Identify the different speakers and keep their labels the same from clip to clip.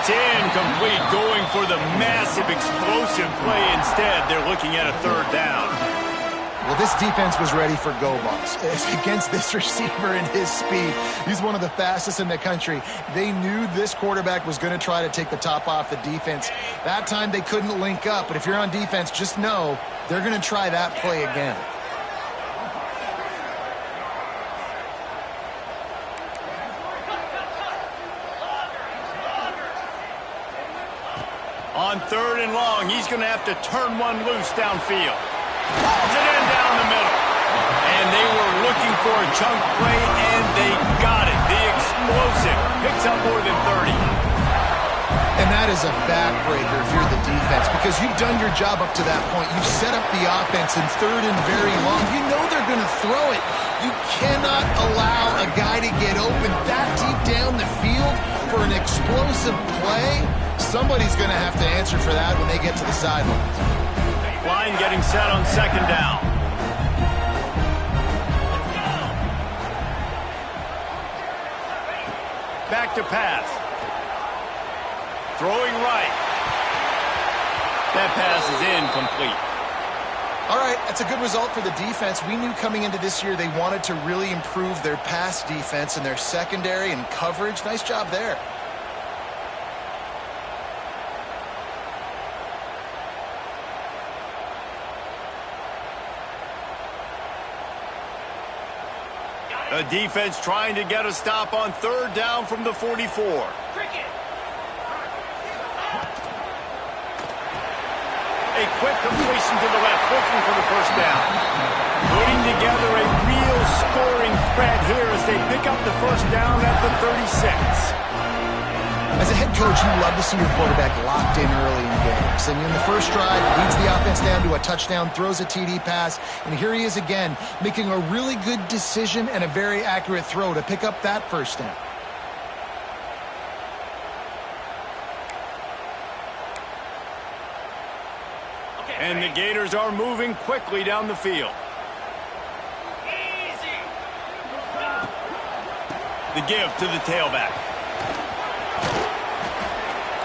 Speaker 1: It's incomplete, going for the massive explosive play instead. They're looking at a third down.
Speaker 2: Well, this defense was ready for go balls. Against this receiver and his speed, he's one of the fastest in the country. They knew this quarterback was going to try to take the top off the defense. That time they couldn't link up, but if you're on defense, just know they're going to try that play again.
Speaker 1: On third and long, he's going to have to turn one loose downfield. Pulls it in down the middle. And they were looking for a chunk play, and they got it. The explosive picks up more than 30.
Speaker 2: And that is a backbreaker if you're the defense, because you've done your job up to that point. You've set up the offense in third and very long. You know they're going to throw it. You cannot allow a guy to get open that deep down the field for an explosive play. Somebody's going to have to answer for that when they get to the sidelines.
Speaker 1: Line getting set on second down. Back to pass. Throwing right. That pass is incomplete.
Speaker 2: All right, that's a good result for the defense. We knew coming into this year they wanted to really improve their pass defense and their secondary and coverage. Nice job there.
Speaker 1: The defense trying to get a stop on third down from the 44. A quick completion to the left, looking for the first down. Putting together a real scoring threat here as they pick up the first down at the 36.
Speaker 2: As a head coach, you love to see your quarterback locked in early in games. And in the first drive, leads the offense down to a touchdown, throws a TD pass, and here he is again, making a really good decision and a very accurate throw to pick up that first down.
Speaker 1: And the Gators are moving quickly down the field. The give to the tailback.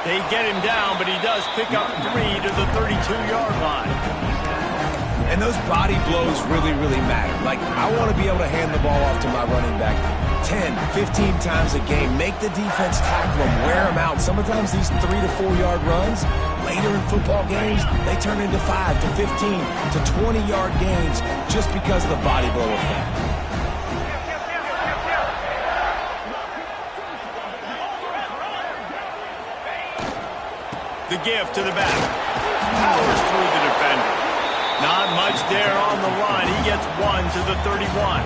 Speaker 1: They get him down, but he does pick up 3 to the 32-yard line.
Speaker 3: And those body blows really, really matter. Like, I want to be able to hand the ball off to my running back 10, 15 times a game. Make the defense tackle him, wear him out. Sometimes these 3 to 4-yard runs, later in football games, they turn into 5 to 15 to 20-yard gains just because of the body blow effect.
Speaker 1: The give to the back. Powers through the defender. Not much there on the line. He gets 1 to the 31.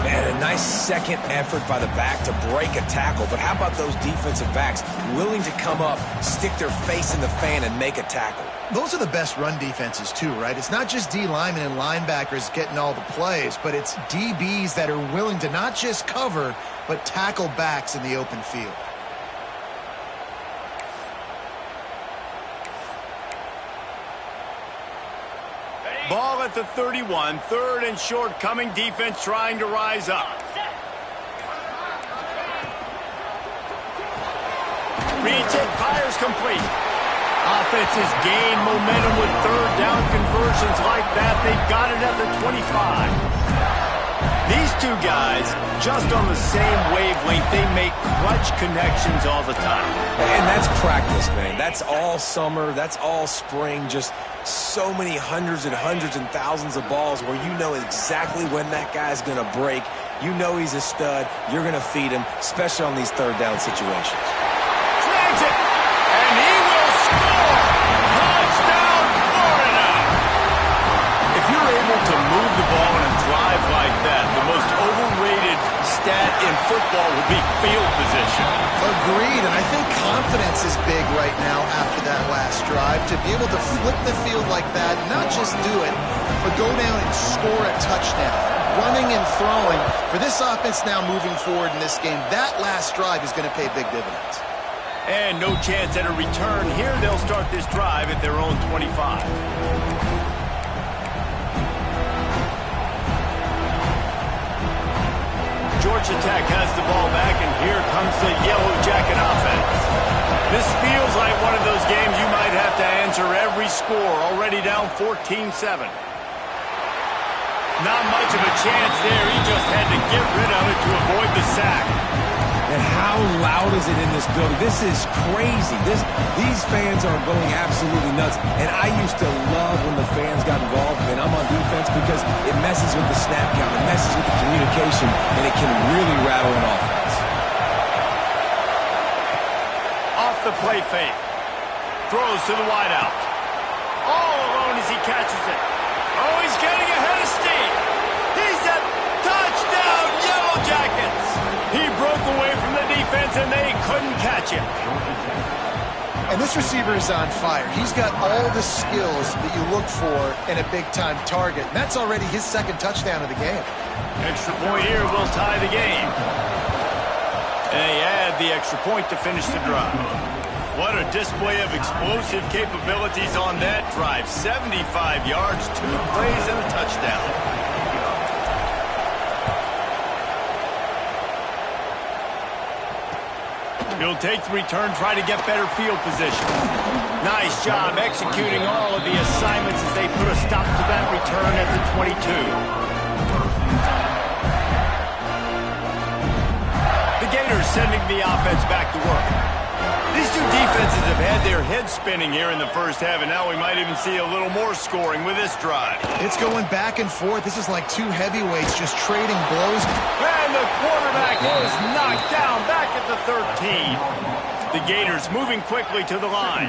Speaker 3: Man, a nice second effort by the back to break a tackle. But how about those defensive backs willing to come up, stick their face in the fan, and make a tackle?
Speaker 2: Those are the best run defenses too, right? It's not just D linemen and linebackers getting all the plays, but it's DBs that are willing to not just cover, but tackle backs in the open field.
Speaker 1: Ball at the 31, third and short coming, defense trying to rise up. Reads it, fires complete. Offenses gain momentum with third down conversions like that. They've got it at the 25. These two guys, just on the same wavelength, they make clutch connections all the time.
Speaker 3: And that's practice, man. That's all summer. That's all spring. Just so many hundreds and thousands of balls where you know exactly when that guy's going to break. You know he's a stud. You're going to feed him, especially on these third down situations.
Speaker 1: Snags it, and he will score! Touchdown, Florida! If you're able to move the ball in a drive like that, the most overrated stat in football will be field position.
Speaker 2: Agreed, and I think confidence is big right now after that last drive. To be able to flip the field like that, not just do it, but go down and score a touchdown. Running and throwing. For this offense now moving forward in this game, that last drive is going to pay big dividends.
Speaker 1: And no chance at a return here. They'll start this drive at their own 25. Georgia Tech has the ball back, and here comes the Yellow Jacket offense. This feels like one of those games you might have to answer every score, already down 14-7. Not much of a chance there. He just had to get rid of it to avoid the sack.
Speaker 3: And how loud is it in this building? This is crazy. These fans are going absolutely nuts. And I used to love when the fans got involved and I'm on defense because it messes with the snap count, it messes with the communication, and it can really rattle an offense.
Speaker 1: Off the play fake. Throws to the wideout. All alone as he catches it. Oh, he's getting ahead of steam. He's a touchdown, Yellow Jackets. He broke away from the defense, and they couldn't catch him.
Speaker 2: And this receiver is on fire. He's got all the skills that you look for in a big-time target. And that's already his second touchdown of the game.
Speaker 1: Extra point here will tie the game. And they add the extra point to finish the drive. What a display of explosive capabilities on that drive. 75 yards, 2 plays, and a touchdown. He'll take the return, try to get better field position. Nice job executing all of the assignments as they put a stop to that return at the 22. The Gators sending the offense back to work. These two defenses have had their heads spinning here in the first half, and now we might even see a little more scoring with this drive.
Speaker 2: It's going back and forth. This is like two heavyweights just trading blows.
Speaker 1: And the quarterback is knocked down back at the 13. The Gators moving quickly to the line.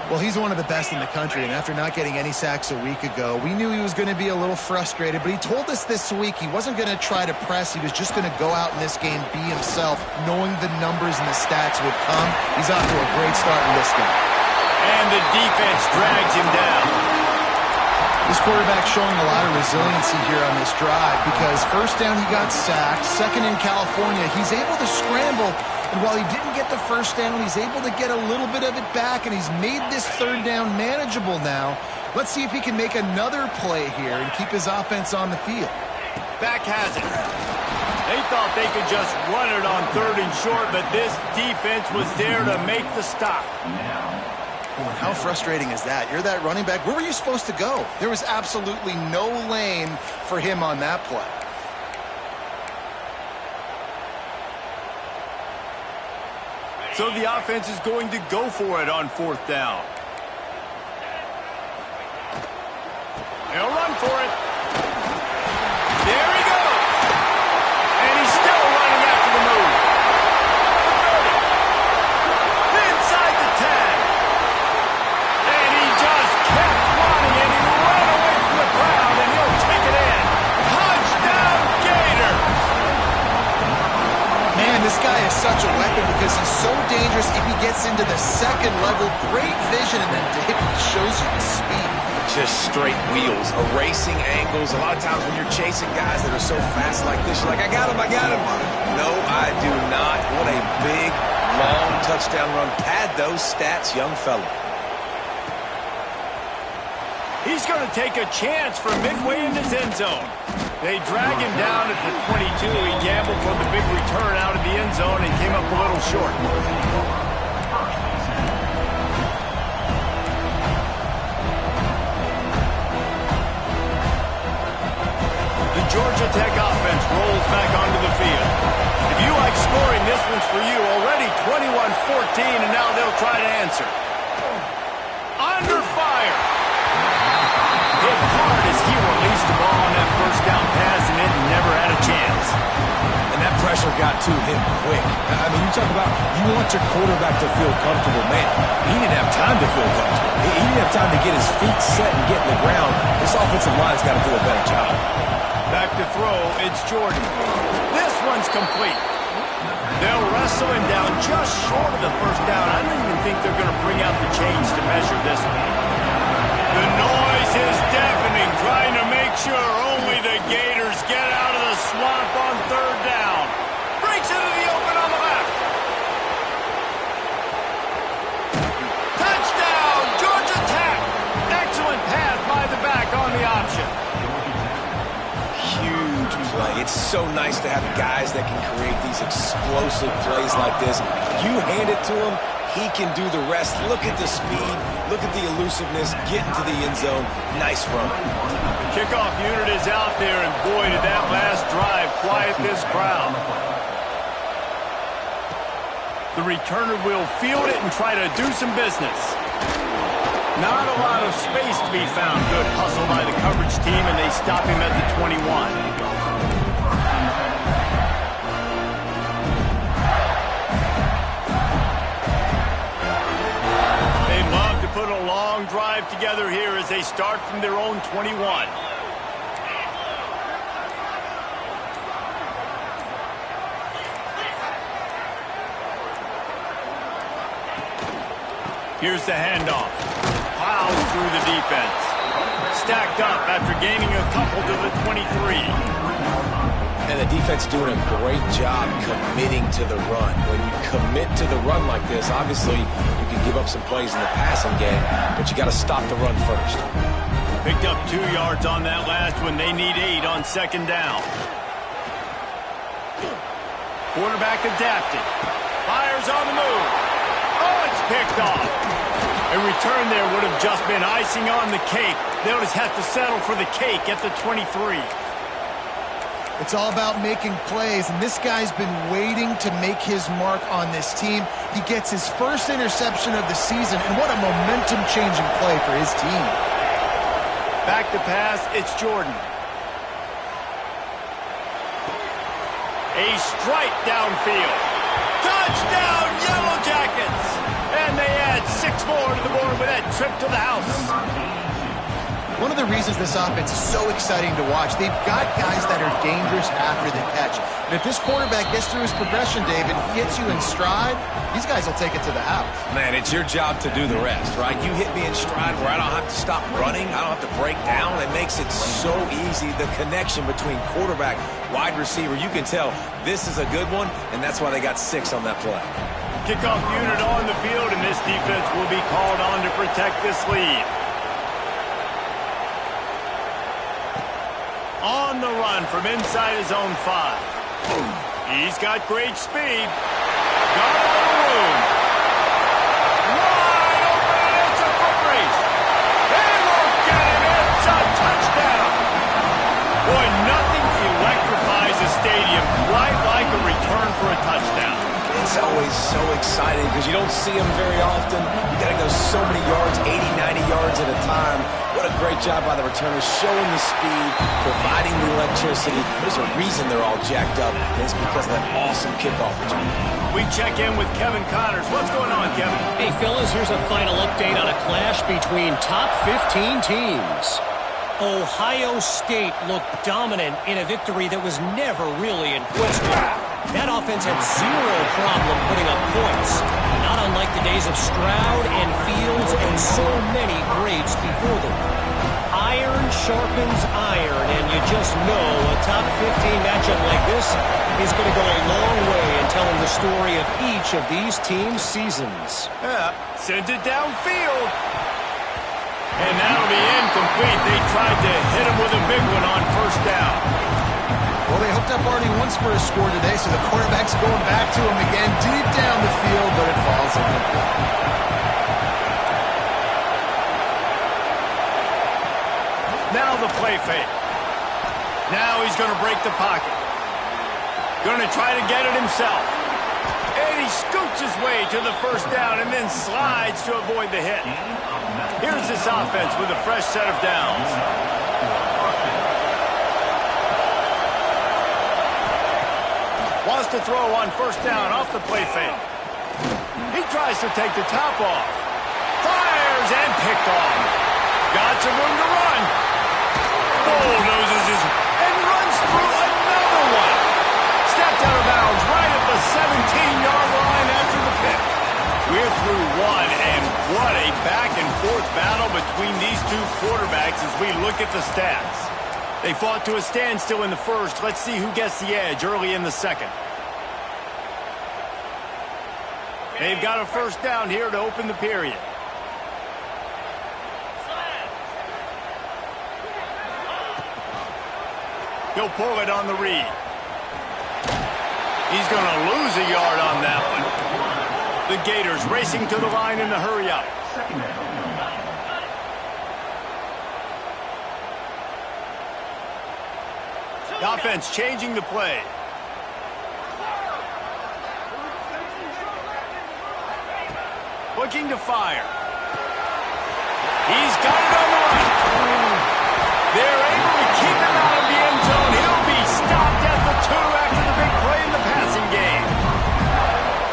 Speaker 2: Well, he's one of the best in the country, and after not getting any sacks a week ago, we knew he was going to be a little frustrated, but he told us this week he wasn't going to try to press. He was just going to go out in this game, be himself, knowing the numbers and the stats would come. He's off to a great start in this game.
Speaker 1: And the defense drags him down.
Speaker 2: This quarterback showing a lot of resiliency here on this drive because first down he got sacked, second in California, he's able to scramble, and while he didn't get the first down, he's able to get a little bit of it back, and he's made this third down manageable now. Let's see if he can make another play here and keep his offense on the field.
Speaker 1: Back has it. They thought they could just run it on third and short, but this defense was there to make the stop.
Speaker 2: How frustrating is that? You're that running back. Where were you supposed to go? There was absolutely no lane for him on that play.
Speaker 1: So the offense is going to go for it on fourth down. He'll run for it. There he goes. And he's still running after the move. Inside the 10. And he just kept running, and he ran away from the crowd, and he'll take it in. Touchdown, Gator.
Speaker 2: Man, this guy is such a weapon because he's so dangerous if he gets into the second level. Great vision, and then David shows you the speed.
Speaker 3: Just straight wheels, erasing angles. A lot of times when you're chasing guys that are so fast like this, you're like, I got him, I got him. No, I do not. What a big, long touchdown run. Pad those stats, young fella.
Speaker 1: He's going to take a chance from midway in his end zone. They drag him down at the 22. He gambled for the big return out of the end zone and came up a little short. The Georgia Tech offense rolls back onto the field. If you like scoring, this one's for you. Already 21-14, and now they'll try to answer. Under fire. Hit hard as he released the ball on that first down pass, and it never had a chance.
Speaker 3: And that pressure got to him quick. I mean, you talk about you want your quarterback to feel comfortable. Man, he didn't have time to feel comfortable. He didn't have time to get his feet set and get in the ground. This offensive line's got to do a better job.
Speaker 1: Back to throw, it's Jordan. This one's complete. They'll wrestle him down just short of the first down. I don't even think they're going to bring out the chains to measure this one. The noise is deafening, trying to make sure only the Gators get out of the swamp on third down. Breaks into the open on the left. Touchdown, Georgia Tech. Excellent pass by the back on the option.
Speaker 3: Huge play. It's so nice to have guys that can create these explosive plays like this. You hand it to them, He can do the rest. Look at the speed. Look at the elusiveness. Get into the end zone. Nice run.
Speaker 1: The kickoff unit is out there, and boy, did that last drive quiet this crowd. The returner will field it and try to do some business. Not a lot of space to be found. Good hustle by the coverage team, and they stop him at the 21. They love to put a long drive together here as they start from their own 21. Here's the handoff. Plows through the defense. Stacked up after gaining a couple to the 23.
Speaker 3: And the defense doing a great job committing to the run. When you commit to the run like this, obviously you can give up some plays in the passing game, but you got to stop the run first.
Speaker 1: Picked up 2 yards on that last one. They need 8 on second down. Quarterback adapted. Fires on the move. Oh, it's picked off. A return there would have just been icing on the cake. They'll just have to settle for the cake at the 23.
Speaker 2: It's all about making plays, and this guy's been waiting to make his mark on this team. He gets his first interception of the season, and what a momentum-changing play for his team.
Speaker 1: Back to pass, it's Jordan. A strike downfield. Touchdown, Yellow Jackets! And they add 6 more to the board with that trip to the house.
Speaker 2: One of the reasons this offense is so exciting to watch, they've got guys that are dangerous after the catch. And if this quarterback gets through his progression, David, gets you in stride, these guys will take it to the house.
Speaker 3: Man, it's your job to do the rest, right? You hit me in stride where I don't have to stop running. I don't have to break down. It makes it so easy. The connection between quarterback, wide receiver, you can tell this is a good one, and that's why they got 6 on that play.
Speaker 1: Kickoff unit on the field, and this defense will be called on to protect this lead. On the run from inside his own 5. He's got great speed. Got a little room. Wide open, it's a foot race. They won't get him. It's a touchdown. Boy, nothing electrifies a stadium quite like a return for a touchdown.
Speaker 3: It's always so exciting because you don't see them very often. You got to go so many yards, 80, 90 yards at a time. What a great job by the returners, showing the speed, providing the electricity. There's a reason they're all jacked up, and it's because of that awesome kickoff return.
Speaker 1: We check in with Kevin Connors. What's going on, Kevin?
Speaker 4: Hey, fellas, here's a final update on a clash between top 15 teams. Ohio State looked dominant in a victory that was never really in question. That offense had 0 problem putting up points, not unlike the days of Stroud and Fields and so many greats before them. Iron sharpens iron, and you just know a top 15 matchup like this is going to go a long way in telling the story of each of these teams' seasons.
Speaker 1: Sent it downfield. And that'll be incomplete. They tried to hit him with a big one on first down.
Speaker 2: Well, they hooked up already once for a score today, so the quarterback's going back to him again deep down the field, but it falls incomplete.
Speaker 1: Now the play fake. Now he's going to break the pocket. Going to try to get it himself. And he scoots his way to the first down and then slides to avoid the hit. Here's this offense with a fresh set of downs. Wants to throw on first down off the play fake. He tries to take the top off. Fires and picked off. Got some room to run. Bulldozes his and runs through another one. Stepped out of bounds right at the 17-yard line after the pick. We're through one, and what a back-and-forth battle between these two quarterbacks as we look at the stats. They fought to a standstill in the first. Let's see who gets the edge early in the second. They've got a first down here to open the period. He'll pull it on the read. He's going to lose a yard on that one. The The Gators racing to the line in a hurry-up. The offense changing the play. Looking to fire. He's got it on the right. They're able to keep him out of the end zone. He'll be stopped at the 2 after the big play in the passing game.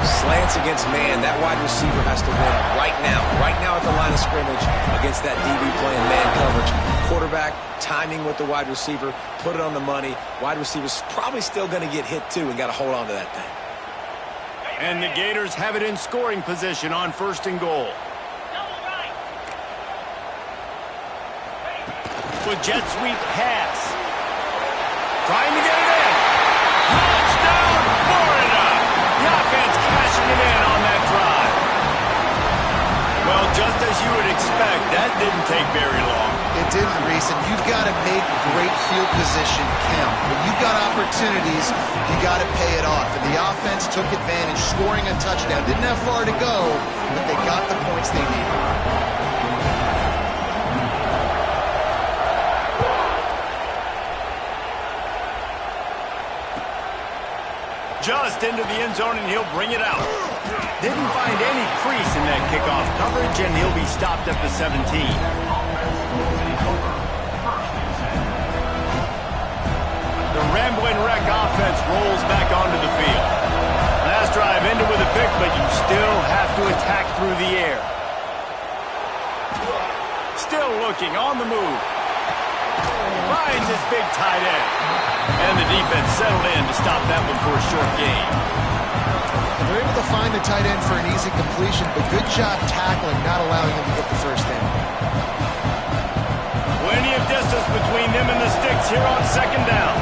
Speaker 3: Slants against man. That wide receiver has to win right now at the line of scrimmage against that DB playing man coverage. Quarterback, timing with the wide receiver, put it on the money. Wide receiver's probably still going to get hit too and got to hold on to that thing.
Speaker 1: And the Gators have it in scoring position on 1st and goal. With jet sweep pass. Trying to get it in. Touchdown, Florida! The offense cashing it in on that drive. Well, just as you would expect, that didn't take very long.
Speaker 2: It didn't, Reese, and you've got to make great field position count. When you've got opportunities, you got to pay it off. And the offense took advantage, scoring a touchdown. Didn't have far to go, but they got the points they needed.
Speaker 1: Just into the end zone, and he'll bring it out. Didn't find any crease in that kickoff coverage, and he'll be stopped at the 17. The Ramblin' Wreck offense rolls back onto the field. Last drive ended with a pick, but you still have to attack through the air. Still looking on the move. Finds his big tight end. And the defense settled in to stop that one for a short gain.
Speaker 2: They're able to find the tight end for an easy completion, but good job tackling, not allowing him to get the first down.
Speaker 1: Plenty of distance between them and the sticks here on 2nd down.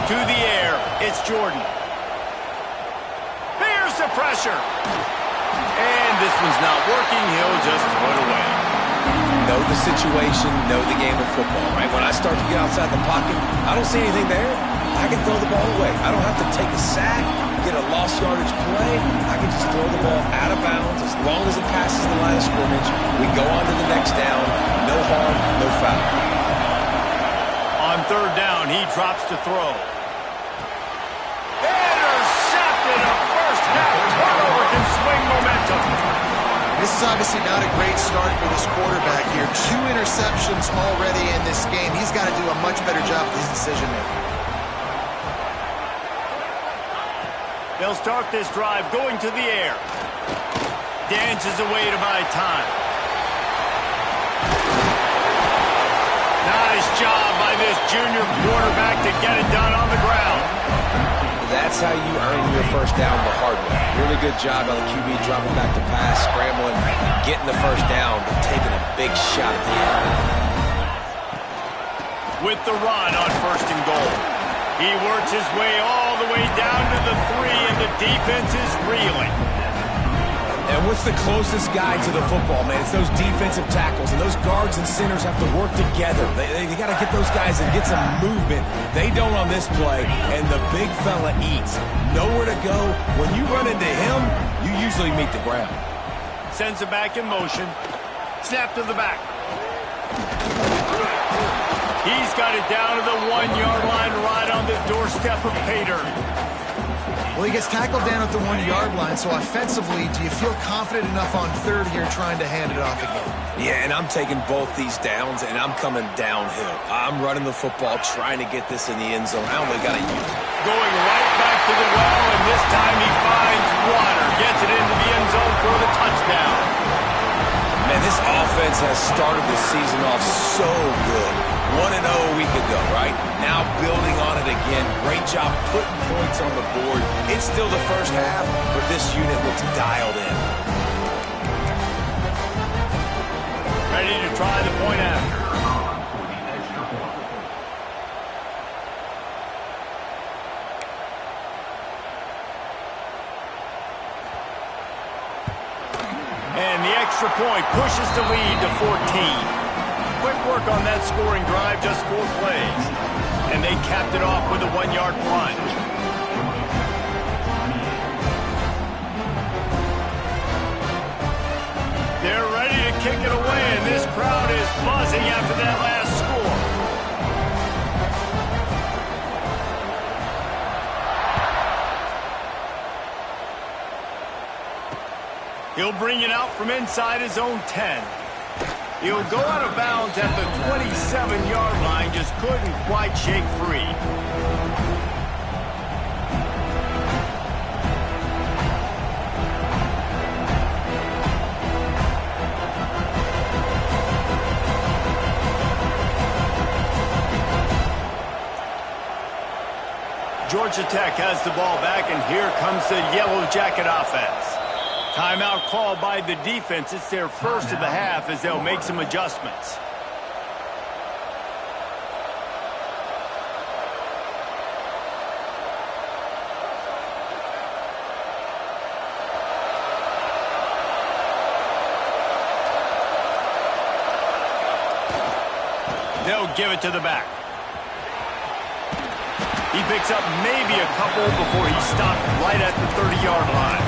Speaker 1: To the air, it's Jordan. There's the pressure. And this one's not working. He'll just throw it away.
Speaker 3: Know the situation, know the game of football, right? When I start to get outside the pocket, I don't see anything there. I can throw the ball away. I don't have to take a sack, get a lost yardage play. I can just throw the ball out of bounds as long as it passes the line of scrimmage. We go on to the next down. No harm, no foul.
Speaker 1: On 3rd down, he drops to throw. Intercepted. A first-half turnover can swing momentum.
Speaker 2: This is obviously not a great start for this quarterback here. 2 interceptions already in this game. He's got to do a much better job with his decision-making.
Speaker 1: They'll start this drive going to the air. Dances away to buy time. Nice job by this junior quarterback to get it done on the ground.
Speaker 3: That's how you earn your first down the hard way. Really good job by the QB dropping back to pass, scrambling, getting the first down, but taking a big shot at the end.
Speaker 1: With the run on 1st and goal. He works his way all the way down to the 3, and the defense is reeling.
Speaker 3: And what's the closest guy to the football, man? It's those defensive tackles, and those guards and centers have to work together. They got to get those guys and get some movement. They don't on this play, and the big fella eats. Nowhere to go. When you run into him, you usually meet the ground.
Speaker 1: Sends it back in motion. Snap to the back. He's got it down to the 1-yard line right on the doorstep of Pater.
Speaker 2: Well, he gets tackled down at the 1-yard line, so offensively, do you feel confident enough on 3rd here trying to hand it off again?
Speaker 3: Yeah, and I'm taking both these downs, and I'm coming downhill. I'm running the football, trying to get this in the end zone. I only got to use it.
Speaker 1: Going right back to the well, and this time he finds water. Gets it into the end zone for the touchdown.
Speaker 3: Man, this offense has started the season off so good. 1-0 a week ago, right? Now building on it again. Great job putting points on the board. It's still the first half, but this unit looks dialed in.
Speaker 1: Ready to try the point after. And the extra point pushes the lead to 14. Quick work on that scoring drive, just 4 plays. And they capped it off with a 1-yard plunge. kick it away, and this crowd is buzzing after that last score. He'll bring it out from inside his own 10. He'll go out of bounds at the 27-yard line, just couldn't quite shake free. Georgia Tech has the ball back, and here comes the Yellow Jacket offense. Timeout called by the defense. It's their first of the half as they'll make some adjustments. They'll give it to the back. He picks up maybe a couple before he's stopped right at the 30-yard line.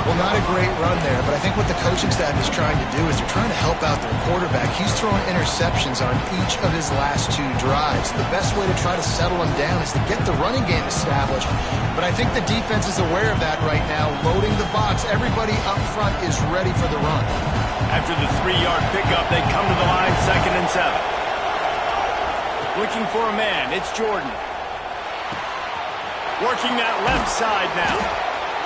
Speaker 2: Well, not a great run there, but I think what the coaching staff is trying to do is they're trying to help out their quarterback. He's throwing interceptions on each of his last 2 drives. The best way to try to settle him down is to get the running game established. But I think the defense is aware of that right now, loading the box. Everybody up front is ready for the run.
Speaker 1: After the 3-yard pickup, they come to the line, 2nd and 7. Looking for a man, it's Jordan. Working that left side now.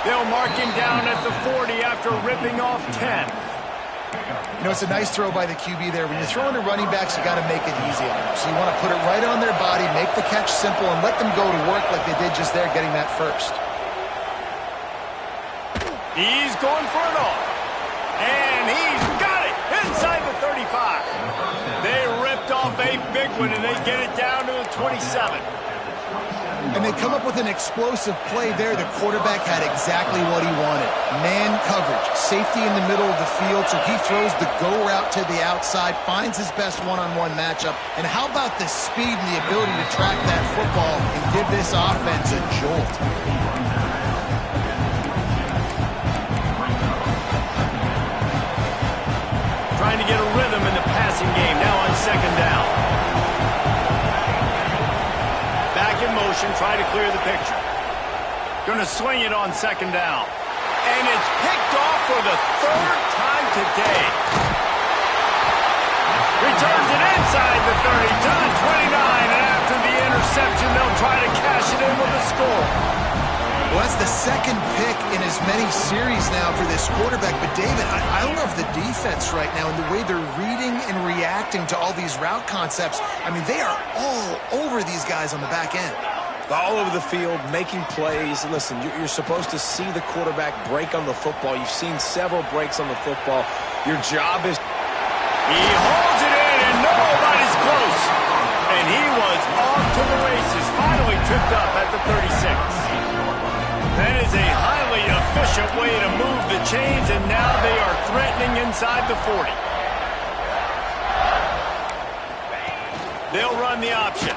Speaker 1: They'll mark him down at the 40 after ripping off 10.
Speaker 2: You know, it's a nice throw by the QB there. When you're throwing to running backs, you got to make it easy on them. So you want to put it right on their body, make the catch simple, and let them go to work like they did just there, getting that first.
Speaker 1: He's going for it all. And he's got it inside the 35. They ripped off a big one, and they get it down to the 27.
Speaker 2: And they come up with an explosive play there. The quarterback had exactly what he wanted. Man coverage, safety in the middle of the field, so he throws the go route to the outside, finds his best one-on-one matchup. And how about the speed and the ability to track that football and give this offense a jolt?
Speaker 1: Trying to get a rhythm in the passing game now on 2nd down. In motion, try to clear the picture. Going to swing it on 2nd down. And it's picked off for the 3rd time today. Returns it inside the 30 to the 29, and after the interception, they'll try to cash it in with a score.
Speaker 2: Well, that's the 2nd pick in as many series now for this quarterback. But, David, I love the defense right now and the way they're reading and reacting to all these route concepts. I mean, they are all over these guys on the back end.
Speaker 3: All over the field, making plays. Listen, you're supposed to see the quarterback break on the football. You've seen several breaks on the football. Your job is...
Speaker 1: He holds it in, and nobody's close. And he was off to the races, finally tripped up at the 36. That is a highly efficient way to move the chains, and now they are threatening inside the 40. They'll run the option.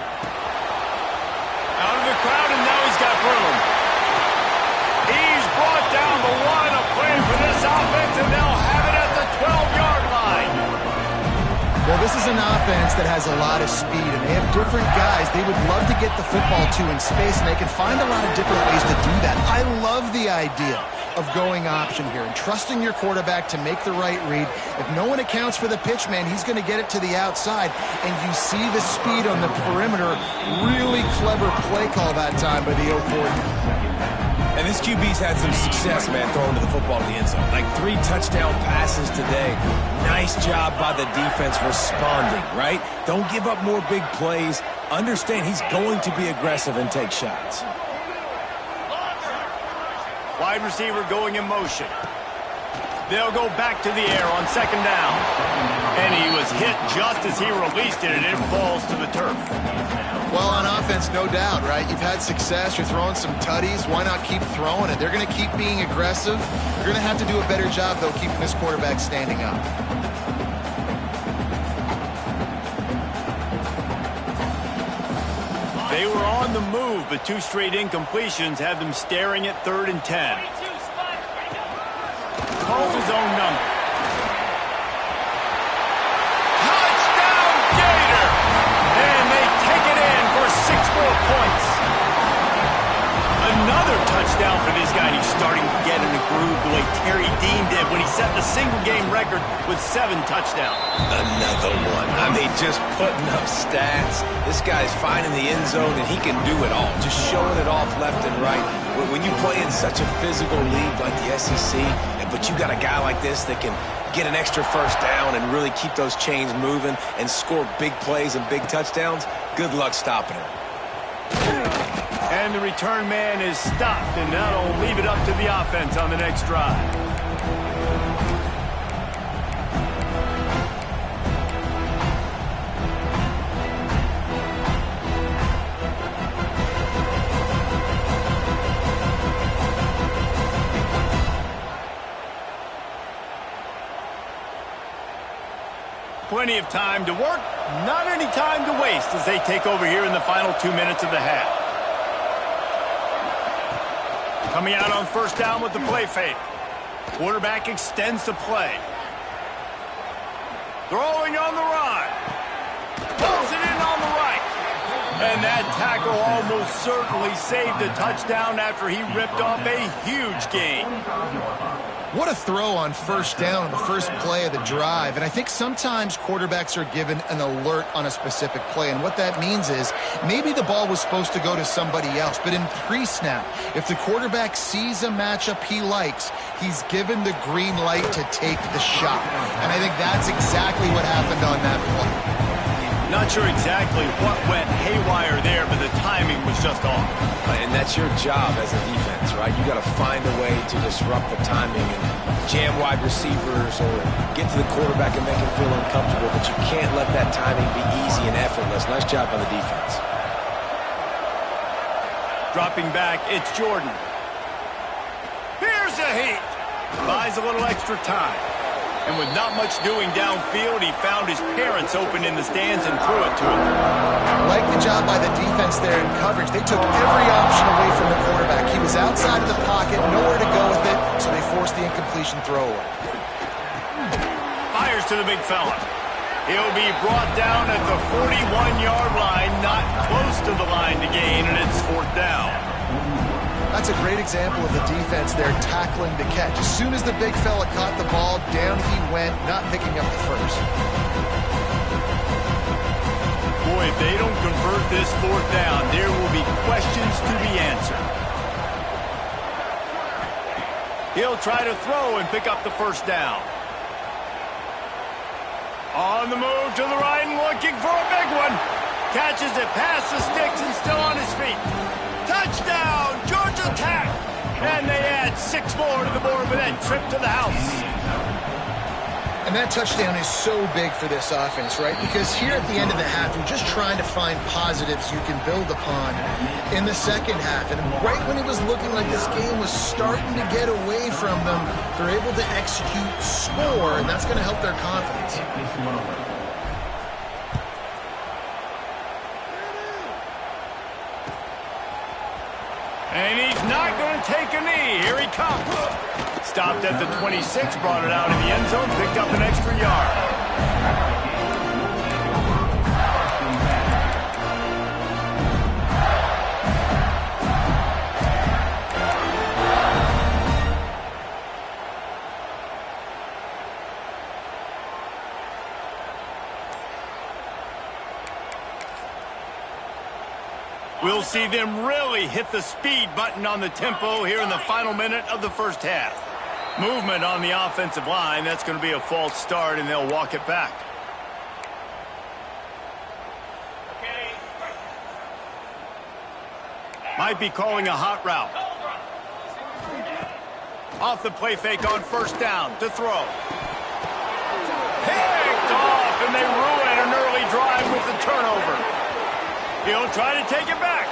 Speaker 1: Out of the crowd, and now he's got room. He's brought down the line of play for this offense, and they'll have it at the 12-yard line.
Speaker 2: Well, this is an offense that has a lot of speed, and they have different guys they would love to get the football to in space, and they can find a lot of different ways to do that. I love the idea of going option here and trusting your quarterback to make the right read. If no one accounts for the pitch, man, he's going to get it to the outside, and you see the speed on the perimeter. Really clever play call that time by the O coordinator.
Speaker 3: And this QB's had some success, man, throwing to the football to the end zone. Like 3 touchdown passes today. Nice job by the defense responding, right? Don't give up more big plays. Understand he's going to be aggressive and take shots.
Speaker 1: Wide receiver going in motion. They'll go back to the air on 2nd down. And he was hit just as he released it, and it falls to the turf.
Speaker 2: Well, on offense, no doubt, right? You've had success. You're throwing some tutties. Why not keep throwing it? They're going to keep being aggressive. You're going to have to do a better job, though, keeping this quarterback standing up.
Speaker 1: They were on the move, but 2 straight incompletions had them staring at 3rd and 10. Calls his own number. 4 points. Another touchdown for this guy, and he's starting to get in a groove the way Terry Dean did when he set the single-game record with 7 touchdowns.
Speaker 3: Another one. I mean, just putting up stats. This guy's finding the end zone, and he can do it all. Just showing it off left and right. When you play in such a physical league like the SEC, but you got a guy like this that can get an extra first down and really keep those chains moving and score big plays and big touchdowns, good luck stopping him.
Speaker 1: And the return man is stopped, and that'll leave it up to the offense on the next drive. Plenty of time to work, not any time to waste as they take over here in the final 2 minutes of the half. Coming out on first down with the play fake. Quarterback extends the play. Throwing on the run. Pulls it in on the right. And that tackle almost certainly saved a touchdown after he ripped off a huge gain.
Speaker 2: What a throw on first down, the first play of the drive. And I think sometimes quarterbacks are given an alert on a specific play. And what that means is maybe the ball was supposed to go to somebody else. But in pre-snap, if the quarterback sees a matchup he likes, he's given the green light to take the shot. And I think that's exactly what happened on that play.
Speaker 1: Not sure exactly what went haywire there, but the timing was just off.
Speaker 3: And that's your job as a defense, right? You got to find a way to disrupt the timing and jam wide receivers or get to the quarterback and make him feel uncomfortable, but you can't let that timing be easy and effortless. Nice job by the defense.
Speaker 1: Dropping back, it's Jordan. Here's a heat. Buys a little extra time. And with not much doing downfield, he found his parents open in the stands and threw it to him.
Speaker 2: Like the job by the defense there in coverage. They took every option away from the quarterback. He was outside of the pocket, nowhere to go with it, so they forced the incompletion throwaway.
Speaker 1: Fires to the big fella. He'll be brought down at the 41-yard line, not close to the line to gain, and it's 4th down.
Speaker 2: That's a great example of the defense there tackling the catch. As soon as the big fella caught the ball, down he went, not picking up the first.
Speaker 1: Boy, if they don't convert this 4th down, there will be questions to be answered. He'll try to throw and pick up the first down. On the move to the right and looking for a big one. Catches it past the sticks and still on his feet. Touchdown, Georgia Tech! And they add 6 more to the board with that trip to the house.
Speaker 2: And that touchdown is so big for this offense, right? Because here at the end of the half, you're just trying to find positives you can build upon in the second half. And right when it was looking like this game was starting to get away from them, they're able to execute, score, and that's going to help their confidence.
Speaker 1: And he's not going to take a knee. Here he comes. Stopped at the 26, brought it out in the end zone, picked up an extra yard. We'll see them really hit the speed button on the tempo here in the final minute of the first half. Movement on the offensive line. That's going to be a false start, and they'll walk it back. Might be calling a hot route. Off the play fake on first down to throw. Picked off, and they ruin an early drive with the turnover. He'll try to take it back.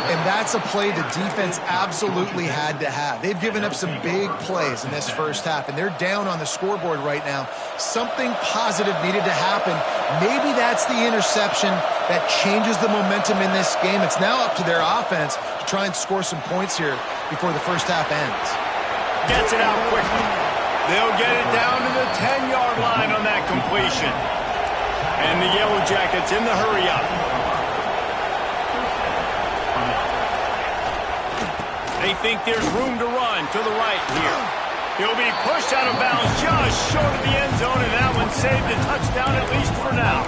Speaker 2: And that's a play the defense absolutely had to have. They've given up some big plays in this first half, and they're down on the scoreboard right now. Something positive needed to happen. Maybe that's the interception that changes the momentum in this game. It's now up to their offense to try and score some points here before the first half ends.
Speaker 1: Gets it out quickly. They'll get it down to the 10-yard line on that completion. And the Yellow Jackets in the hurry up. They think there's room to run to the right here. He'll be pushed out of bounds just short of the end zone, and that one saved a touchdown at least for now.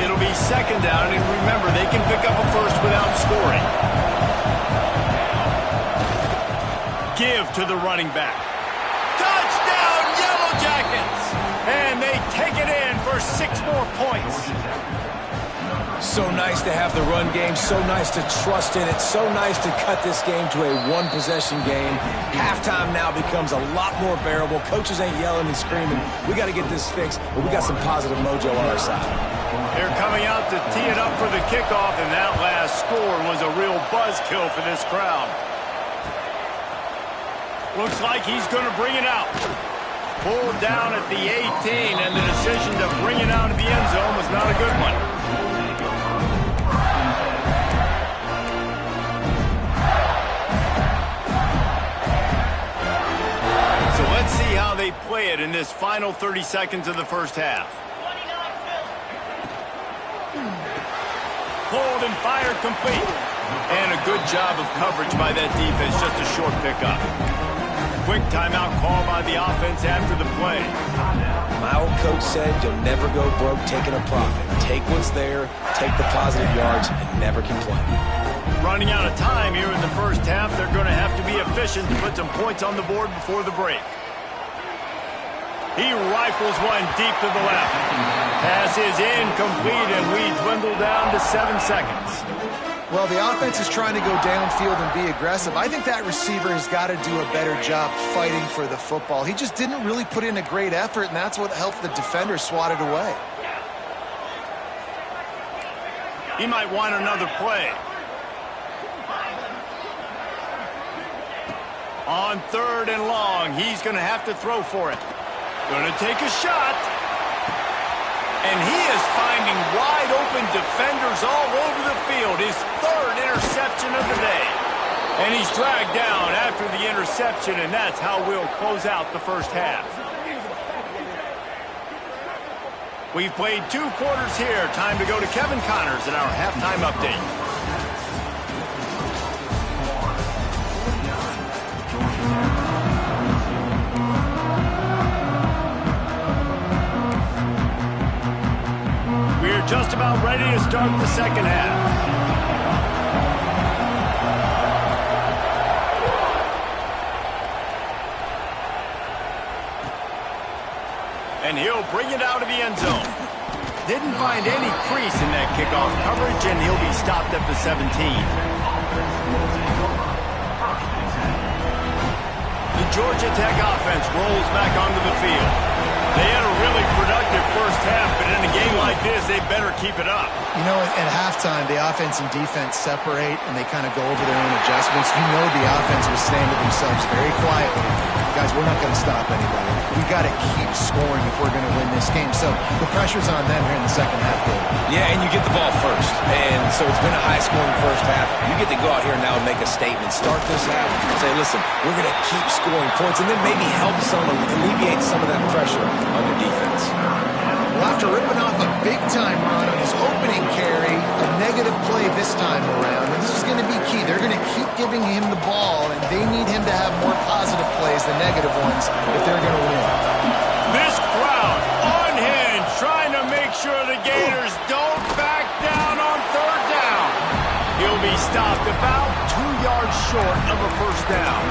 Speaker 1: It'll be second down, and remember, they can pick up a first without scoring. Give to the running back. Touchdown, Yellow Jackets! And they take it in for 6 more points.
Speaker 3: So nice to have the run game, so nice to trust in it, so nice to cut this game to a one-possession game. Halftime now becomes a lot more bearable. Coaches ain't yelling and screaming. We got to get this fixed, but we got some positive mojo on our side.
Speaker 1: They're coming out to tee it up for the kickoff, and that last score was a real buzzkill for this crowd. Looks like he's going to bring it out. Pulled down at the 18, and the decision to bring it out of the end zone was not a good one. So let's see how they play it in this final 30 seconds of the first half. Pulled and fired complete. And a good job of coverage by that defense, just a short pickup. Quick timeout call by the offense after the play.
Speaker 3: My old coach said you'll never go broke taking a profit. Take what's there, take the positive yards, and never complain.
Speaker 1: Running out of time here in the first half, they're going to have to be efficient to put some points on the board before the break. He rifles one deep to the left. Pass is incomplete, and we dwindle down to 7 seconds.
Speaker 2: Well, the offense is trying to go downfield and be aggressive. I think that receiver has got to do a better job fighting for the football. He just didn't really put in a great effort, and that's what helped the defender swat it away.
Speaker 1: He might want another play. On 3rd and long, he's going to have to throw for it. Going to take a shot. And he is finding wide-open defenders all over the field. His 3rd interception of the day. And he's dragged down after the interception, and that's how we'll close out the first half. We've played 2 quarters here. Time to go to Kevin Connors in our halftime update. We're just about ready to start the second half. And he'll bring it out of the end zone. Didn't find any crease in that kickoff coverage, and he'll be stopped at the 17. The Georgia Tech offense rolls back onto the field. They had a really productive first half, but in a game like this, they better keep it up.
Speaker 2: You know, at halftime, the offense and defense separate, and they kind of go over their own adjustments. You know the offense was saying to themselves very quietly, guys, we're not going to stop anybody. We got to keep scoring if we're going to win this game. So the pressure's on them here in the second half.
Speaker 3: Yeah, and you get the ball first. And so it's been a high-scoring first half. You get to go out here now and make a statement. Start this half and say, listen, we're going to keep scoring points, and then maybe help alleviate some of that pressure on your defense.
Speaker 2: Well, after ripping off a big-time run on his opening carry, a negative play this time around, and this is going to be key. They're going to keep giving him the ball, and they need him to have more positive plays than negative ones if they're going to win.
Speaker 1: This crowd unhinged, trying to make sure the Gators don't back down on 3rd down. He'll be stopped about 2 yards short of a first down.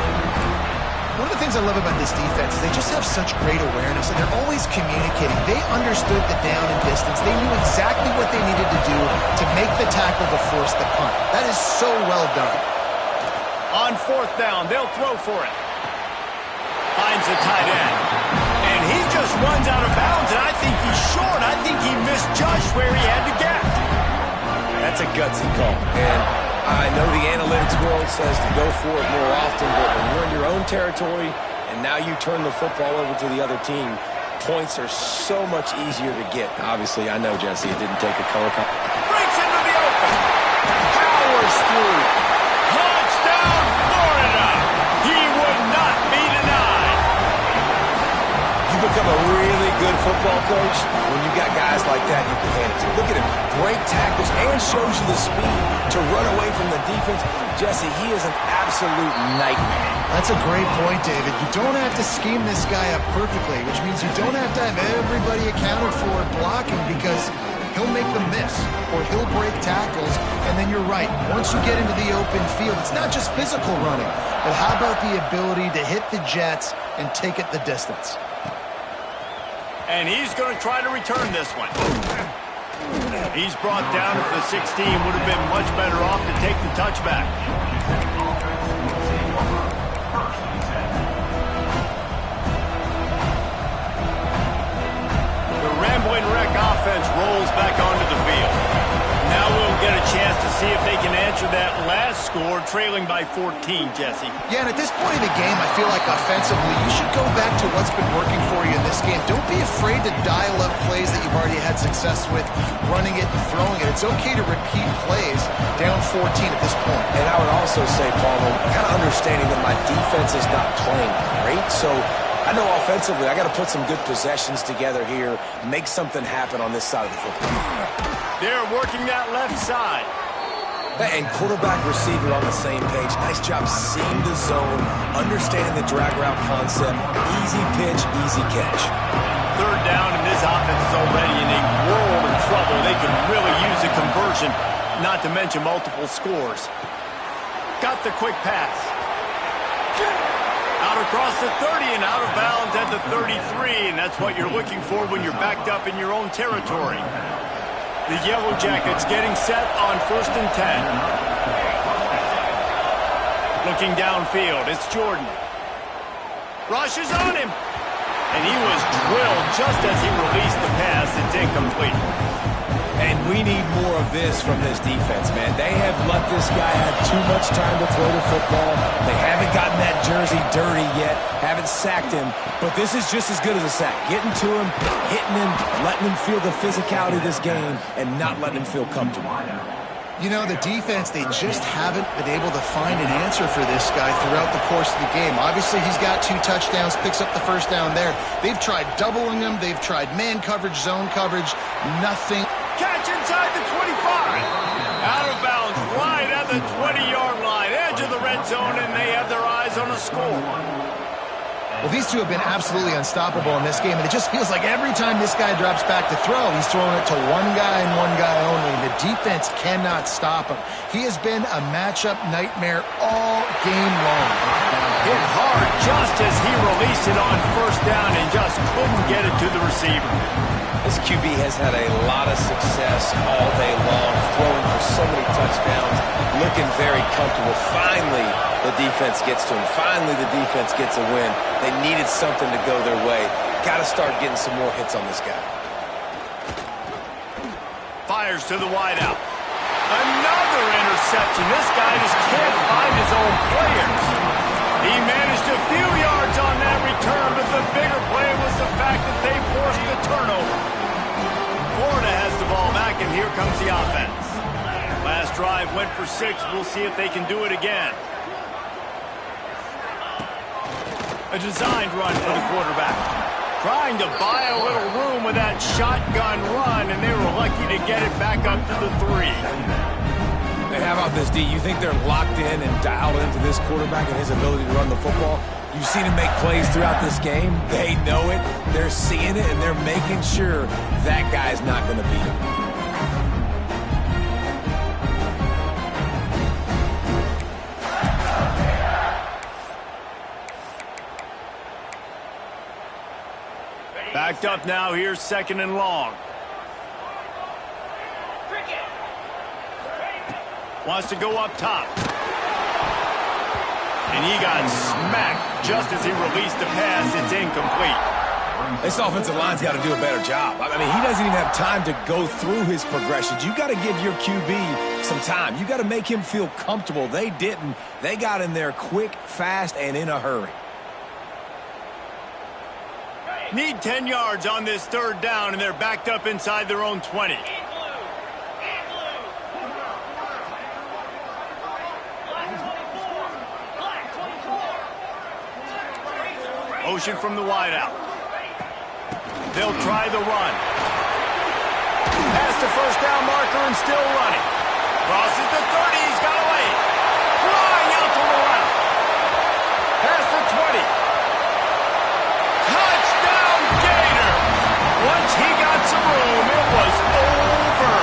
Speaker 2: One of the things I love about this defense is they just have such great awareness, and they're always communicating. They understood the down and distance. They knew exactly what they needed to do to make the tackle to force the punt. That is so well done.
Speaker 1: On 4th down, they'll throw for it. Finds a tight end. And he just runs out of bounds, and I think he's short. I think he misjudged where he had to get.
Speaker 3: That's a gutsy call. And I know the analytics world says to go for it more often, but when you're in your own territory and now you turn the football over to the other team, points are so much easier to get. Obviously, I know, Jesse, it didn't take a color.
Speaker 1: Breaks into the open. Powers through. Touchdown, Florida. He would not be denied.
Speaker 3: You've been become a really good football coach when you got guys like that you can hand it to. Look at him, break tackles and shows you the speed to run away from the defense. Jesse, he is an absolute nightmare.
Speaker 2: That's a great point, David. You don't have to scheme this guy up perfectly, which means you don't have to have everybody accounted for blocking, because he'll make them miss or he'll break tackles. And then you're right, once you get into the open field, it's not just physical running, but how about the ability to hit the jets and take it the distance?
Speaker 1: And he's going to try to return this one. He's brought down at the 16. Would have been much better off to take the touchback. The Rambling Wreck offense rolls back onto the field. Now we'll get a chance to see if they can answer that last score, trailing by 14, Jesse.
Speaker 2: Yeah, and at this point in the game, I feel like offensively, you should go back to what's been working for you in this game. Don't be afraid to dial up plays that you've already had success with, running it and throwing it. It's okay to repeat plays down 14 at this point.
Speaker 3: And I would also say, Paul, kind of understanding that my defense is not playing great, so I know offensively I got to put some good possessions together here, make something happen on this side of the football.
Speaker 1: They're working that left side.
Speaker 3: And quarterback, receiver on the same page. Nice job seeing the zone, understanding the drag route concept. Easy pitch, easy catch.
Speaker 1: Third down, and this offense is already in a world of trouble. They can really use a conversion, not to mention multiple scores. Got the quick pass. Out across the 30 and out of bounds at the 33, and that's what you're looking for when you're backed up in your own territory. The Yellow Jackets getting set on 1st and 10. Looking downfield, it's Jordan. Rushes on him. And he was drilled just as he released the pass. It's incomplete.
Speaker 3: And we need more of this from this defense, man. They have let this guy have too much time to throw the football. They haven't gotten that jersey dirty yet, haven't sacked him, but this is just as good as a sack. Getting to him, hitting him, letting him feel the physicality of this game, and not letting him feel comfortable.
Speaker 2: You know, the defense, they just haven't been able to find an answer for this guy throughout the course of the game. Obviously, he's got 2 touchdowns, picks up the first down there. They've tried doubling him. They've tried man coverage, zone coverage. Nothing.
Speaker 1: Catch inside the 25. Out of bounds, right at the 20-yard line. Edge of the red zone, and they have their eyes on a score.
Speaker 2: Well, these two have been absolutely unstoppable in this game, and it just feels like every time this guy drops back to throw, he's throwing it to one guy and one guy only. The defense cannot stop him. He has been a matchup nightmare all game long.
Speaker 1: Hit hard just as he released it on 1st down and just couldn't get it to the receiver.
Speaker 3: This QB has had a lot of success all day long, throwing for so many touchdowns, looking very comfortable. Finally, the defense gets to him. Finally, the defense gets a win. They needed something to go their way. Got to start getting some more hits on this guy.
Speaker 1: Fires to the wideout. Another interception. This guy just can't find his own players. He managed a few yards on that return, but the bigger play was the fact that they forced the turnover. Florida has the ball back, and here comes the offense. Last drive went for 6. We'll see if they can do it again. A designed run for the quarterback. Trying to buy a little room with that shotgun run, and they were lucky to get it back up to the 3.
Speaker 3: Hey, how about this, D? You think they're locked in and dialed into this quarterback and his ability to run the football? You've seen him make plays throughout this game. They know it. They're seeing it, and they're making sure that guy's not going to beat him.
Speaker 1: Backed up now. Here's 2nd and long. Wants to go up top. And he got smacked just as he released the pass. It's incomplete.
Speaker 3: This offensive line's got to do a better job. I mean, he doesn't even have time to go through his progressions. You got to give your QB some time. You got to make him feel comfortable. They didn't. They got in there quick, fast, and in a hurry.
Speaker 1: Need 10 yards on this 3rd down, and they're backed up inside their own 20. Motion from the wideout. They'll try the run. Past the first down marker and still running. Crosses the 30. He's got away. Flying out to the left. Past the 20. Touchdown Gator. Once he got some room, it was over.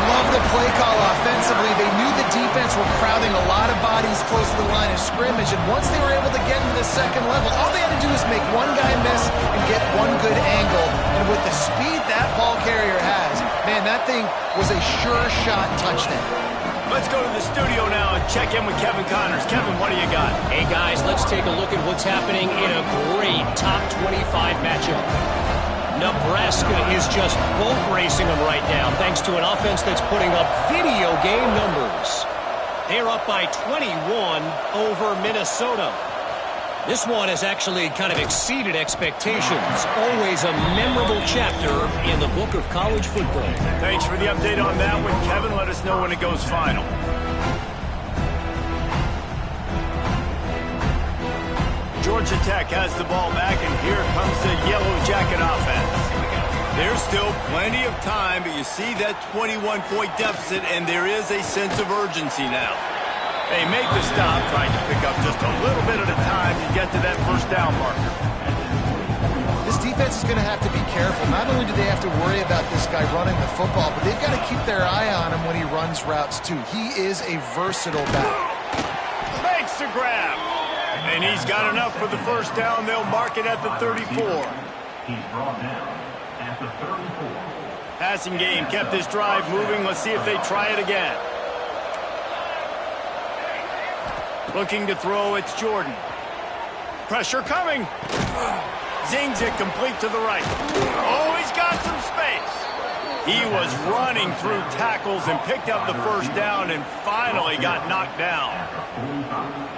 Speaker 2: Love the play call offensively. They knew the defense were crowding a lot of bodies close to the line of scrimmage, and once they were able to get into the second level, all they had to do was make one guy miss and get one good angle. And with the speed that ball carrier has, man, that thing was a sure shot touchdown.
Speaker 1: Let's go to the studio now and check in with Kevin Connors. Kevin, what do you got?
Speaker 4: Hey, guys, let's take a look at what's happening in a great top 25 matchup. Nebraska is just boat racing them right now, thanks to an offense that's putting up video game numbers. They're up by 21 over Minnesota. This one has actually kind of exceeded expectations. Always a memorable chapter in the book of college football.
Speaker 1: Thanks for the update on that one, Kevin. Let us know when it goes final. Georgia Tech has the ball back, and here comes the Yellow Jacket offense. There's still plenty of time, but you see that 21-point deficit, and there is a sense of urgency now. They make the stop, trying to pick up just a little bit at a time to get to that first down marker.
Speaker 2: This defense is going to have to be careful. Not only do they have to worry about this guy running the football, but they've got to keep their eye on him when he runs routes, too. He is a versatile back.
Speaker 1: Makes the grab. And he's got enough for the first down. They'll mark it at the 34.
Speaker 5: He's brought down at the 34.
Speaker 1: Passing game kept this drive moving. Let's see if they try it again. Looking to throw, it's Jordan. Pressure coming. Zings it complete to the right. Oh, he's got some space. He was running through tackles and picked up the first down and finally got knocked down.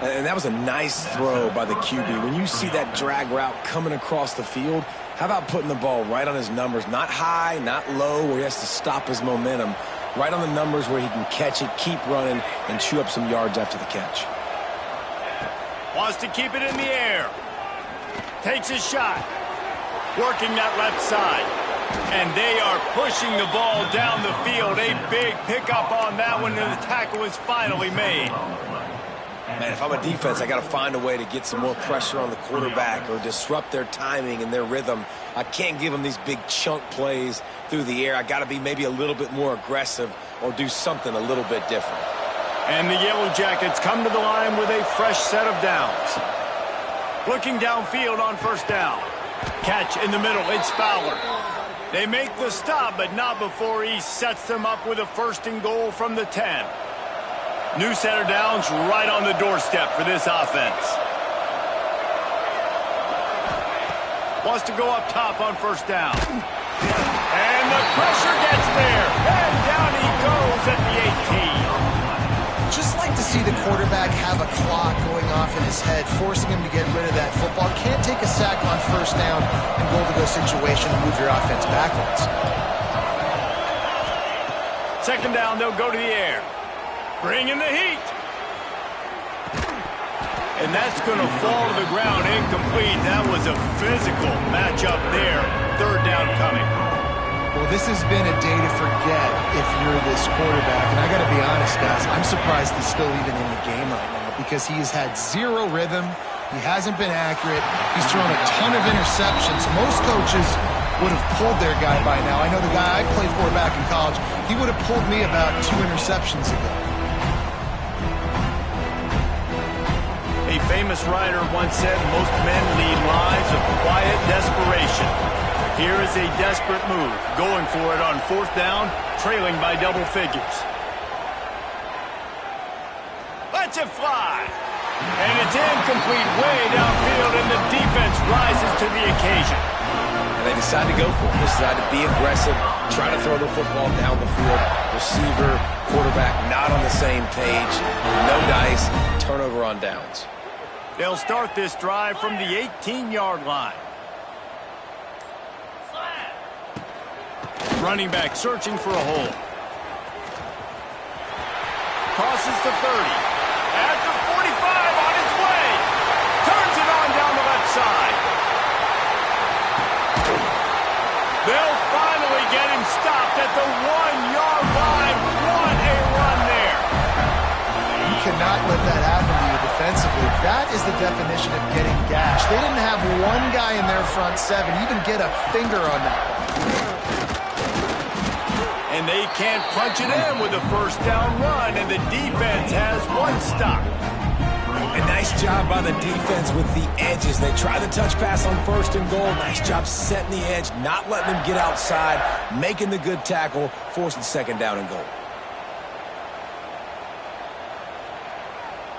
Speaker 3: And that was a nice throw by the QB. When you see that drag route coming across the field, how about putting the ball right on his numbers? Not high, not low, where he has to stop his momentum. Right on the numbers where he can catch it, keep running, and chew up some yards after the catch.
Speaker 1: Wants to keep it in the air. Takes his shot. Working that left side. And they are pushing the ball down the field. A big pickup on that one, and the tackle is finally made.
Speaker 3: Man, if I'm a defense, I got to find a way to get some more pressure on the quarterback or disrupt their timing and their rhythm. I can't give them these big chunk plays through the air. I got to be maybe a little bit more aggressive or do something a little bit different.
Speaker 1: And the Yellow Jackets come to the line with a fresh set of downs. Looking downfield on first down. Catch in the middle. It's Fowler. They make the stop, but not before he sets them up with a first and goal from the 10. New set of downs right on the doorstep for this offense. Wants to go up top on first down. And the pressure gets there. And down he goes at the 18.
Speaker 2: Just like to see the quarterback have a clock going off in his head, forcing him to get rid of that football. Can't take a sack on first down and goal-to-go situation and move your offense backwards.
Speaker 1: Second down, they'll go to the air. Bringing the heat. And that's going to fall to the ground incomplete. That was a physical matchup there. Third down coming.
Speaker 2: Well, this has been a day to forget if you're this quarterback. And I got to be honest, guys, I'm surprised he's still even in the game right now because he has had zero rhythm. He hasn't been accurate. He's thrown a ton of interceptions. Most coaches would have pulled their guy by now. I know the guy I played for back in college, he would have pulled me about 2 interceptions ago.
Speaker 1: A famous writer once said, most men lead lives of quiet desperation. Here is a desperate move, going for it on fourth down, trailing by double figures. Lets it fly. And it's incomplete way downfield, and the defense rises to the occasion.
Speaker 3: And they decide to go for it. They decide to be aggressive, try to throw the football down the field. Receiver, quarterback not on the same page. No dice, turnover on downs.
Speaker 1: They'll start this drive from the 18-yard line. Running back searching for a hole. Crosses the 30. At the 45 on his way. Turns it on down the left side. stopped at the 1-yard line. What a run there.
Speaker 2: You cannot let that happen to you defensively. That is the definition of getting gashed. They didn't have one guy in their front seven even get a finger on that ball.
Speaker 1: And they can't punch it in with a first down run, and the defense has one stop.
Speaker 3: A nice job by the defense with the edges. They try the touch pass on 1st and goal. Nice job setting the edge, not letting them get outside, making the good tackle, forcing 2nd down and goal.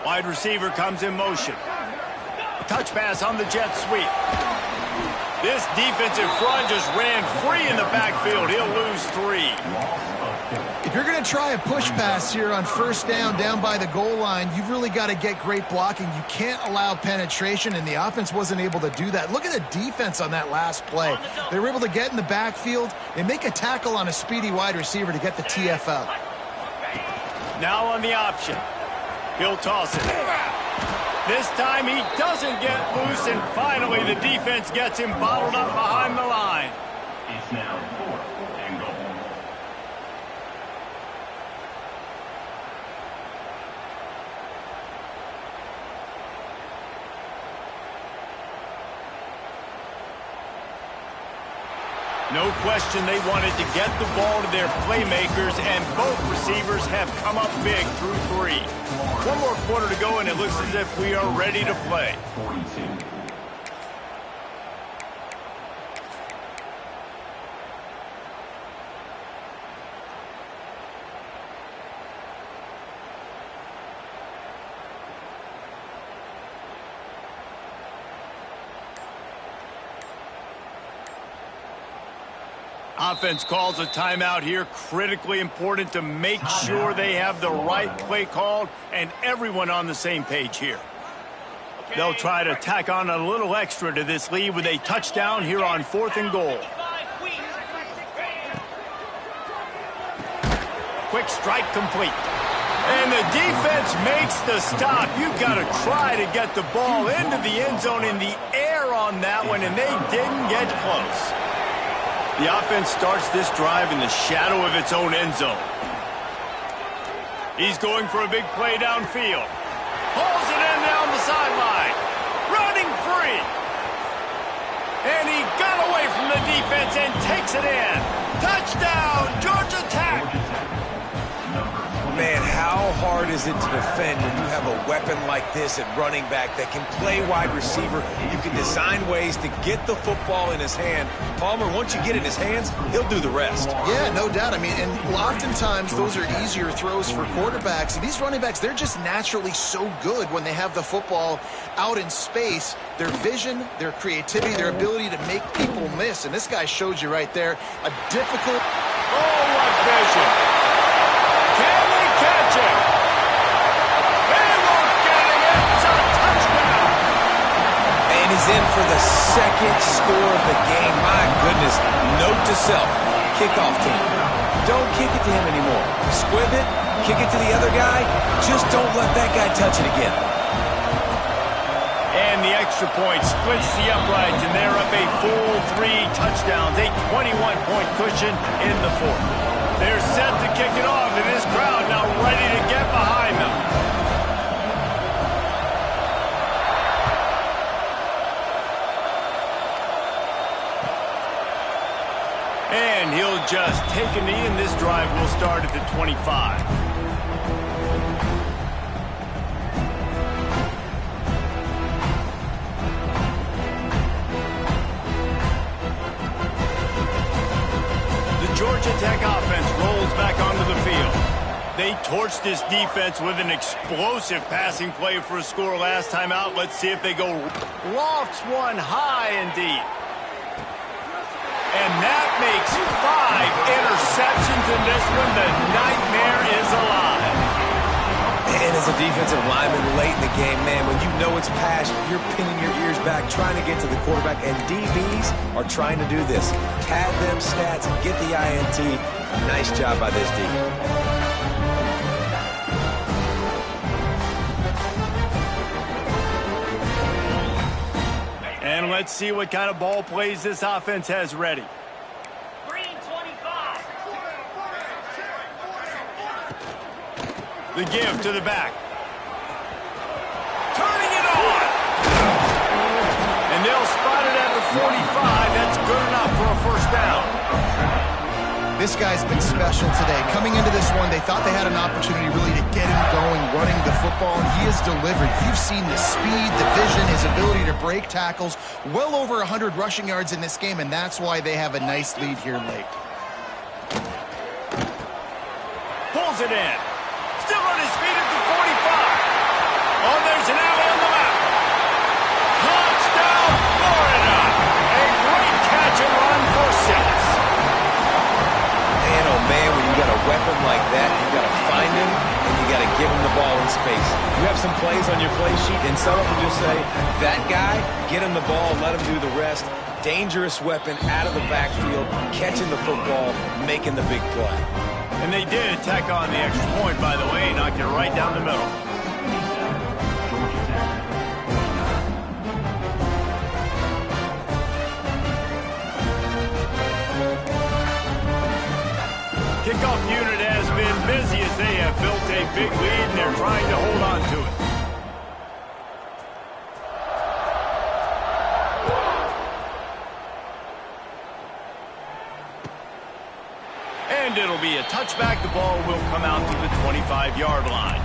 Speaker 1: Wide receiver comes in motion. Touch pass on the jet sweep. This defensive front just ran free in the backfield. He'll lose 3.
Speaker 2: If you're going to try a push pass here on 1st down by the goal line, you've really got to get great blocking. You can't allow penetration, and the offense wasn't able to do that. Look at the defense on that last play. They were able to get in the backfield and make a tackle on a speedy wide receiver to get the TFL.
Speaker 1: Now on the option. He'll toss it. This time he doesn't get loose, and finally the defense gets him bottled up behind the line.
Speaker 5: It's now 4th and goal.
Speaker 1: No question they wanted to get the ball to their playmakers, and both receivers have come up big through 3. One more quarter to go, and it looks as if we are ready to play.
Speaker 5: 42.
Speaker 1: Offense calls a timeout here. Critically important to make sure they have the right play called and everyone on the same page here. They'll try to tack on a little extra to this lead with a touchdown here on 4th and goal. Quick strike complete. And the defense makes the stop. You've got to try to get the ball into the end zone in the air on that one, and they didn't get close. The offense starts this drive in the shadow of its own end zone. He's going for a big play downfield. Pulls it in down the sideline. Running free. And he got away from the defense and takes it in. Touchdown, Georgia Tech.
Speaker 3: Man, how hard is it to defend when you have a weapon like this at running back that can play wide receiver? You can design ways to get the football in his hand. Palmer, once you get it in his hands, he'll do the rest.
Speaker 2: Yeah, no doubt. I mean, and oftentimes those are easier throws for quarterbacks. And these running backs, they're just naturally so good when they have the football out in space. Their vision, their creativity, their ability to make people miss. And this guy showed you right there a difficult...
Speaker 1: Oh, what vision. Can they catch him? They won't get him. It's a touchdown.
Speaker 3: And he's in for the 2nd score of the game. My goodness. Note to self. Kickoff team. Don't kick it to him anymore. Squib it. Kick it to the other guy. Just don't let that guy touch it again.
Speaker 1: And the extra point splits the uprights, and they're up a full 3 touchdowns. A 21-point cushion in the 4th. They're set to kick it off, and this crowd now ready to get behind them. And he'll just take a knee, and this drive will start at the 25. Georgia Tech offense rolls back onto the field. They torched this defense with an explosive passing play for a score last time out. Let's see if they go. Lofts one high and deep. And that makes 5 interceptions in this one. The nightmare is alive.
Speaker 3: And as a defensive lineman late in the game, man, when you know it's passion, you're pinning your ears back, trying to get to the quarterback, and DBs are trying to do this. Pad them stats and get the INT. Nice job by this D.
Speaker 1: And let's see what kind of ball plays this offense has ready.
Speaker 6: Green 25.
Speaker 1: The give to the back. Turning it on. And they'll spot it at the 45. That's good enough for a first down.
Speaker 2: This guy's been special today. Coming into this one, they thought they had an opportunity really to get him going, running the football, and he has delivered. You've seen the speed, the vision, his ability to break tackles, well over 100 rushing yards in this game, and that's why they have a nice lead here late.
Speaker 1: Pulls it in. Still on his feet at the 45. Oh, there's an alley on the map. Touchdown, Florida. A great catch and run for 6.
Speaker 3: Man, oh man, when you got a weapon like that, you got to find him and you got to give him the ball in space. You have some plays on your play sheet, and some of them just say, that guy, get him the ball, let him do the rest. Dangerous weapon out of the backfield, catching the football, making the big play.
Speaker 1: And they did tack on the extra point, by the way, knocked it right down the middle. Kickoff unit has been busy as they have built a big lead, and they're trying to hold on to it. And it'll be a touchback. The ball will come out to the 25-yard line.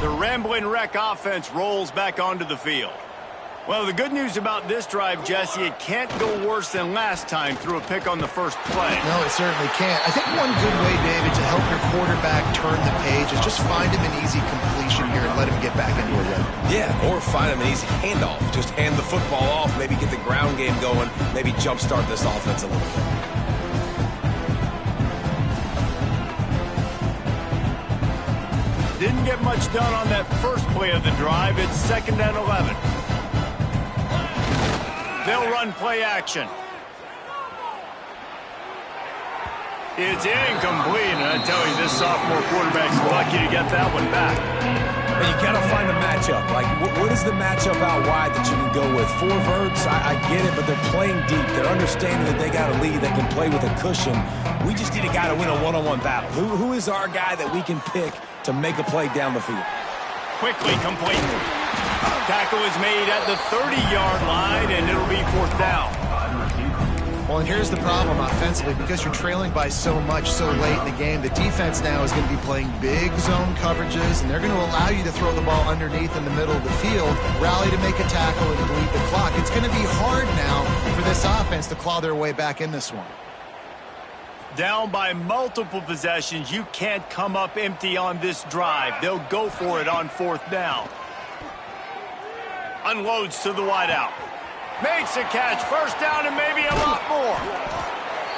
Speaker 1: The Ramblin' Wreck offense rolls back onto the field. Well, the good news about this drive, Jesse, it can't go worse than last time through a pick on the first play.
Speaker 2: No, it certainly can't. I think one good way, David, to help your quarterback turn the page is just find him an easy completion here and let him get back into a rhythm.
Speaker 3: Yeah, or find him an easy handoff. Just hand the football off, maybe get the ground game going, maybe jumpstart this offense a little bit.
Speaker 1: Didn't get much done on that first play of the drive. It's 2nd and 11. They'll run play action. It's incomplete, and I tell you, this sophomore quarterback's lucky to get that one back.
Speaker 3: But you got to find a matchup. Like, what is the matchup out wide that you can go with? 4 verts, I get it, but they're playing deep. They're understanding that they got a lead. They can play with a cushion. We just need a guy to win a one-on-one battle. Who is our guy that we can pick to make a play down the field?
Speaker 1: Quickly complete. Tackle is made at the 30-yard line, and it'll be 4th down.
Speaker 2: Well, and here's the problem offensively. Because you're trailing by so much so late in the game, the defense now is going to be playing big zone coverages, and they're going to allow you to throw the ball underneath in the middle of the field, rally to make a tackle, and bleed the clock. It's going to be hard now for this offense to claw their way back in this one.
Speaker 1: Down by multiple possessions, you can't come up empty on this drive. They'll go for it on 4th down. Unloads to the wideout. Makes a catch. First down and maybe a lot more.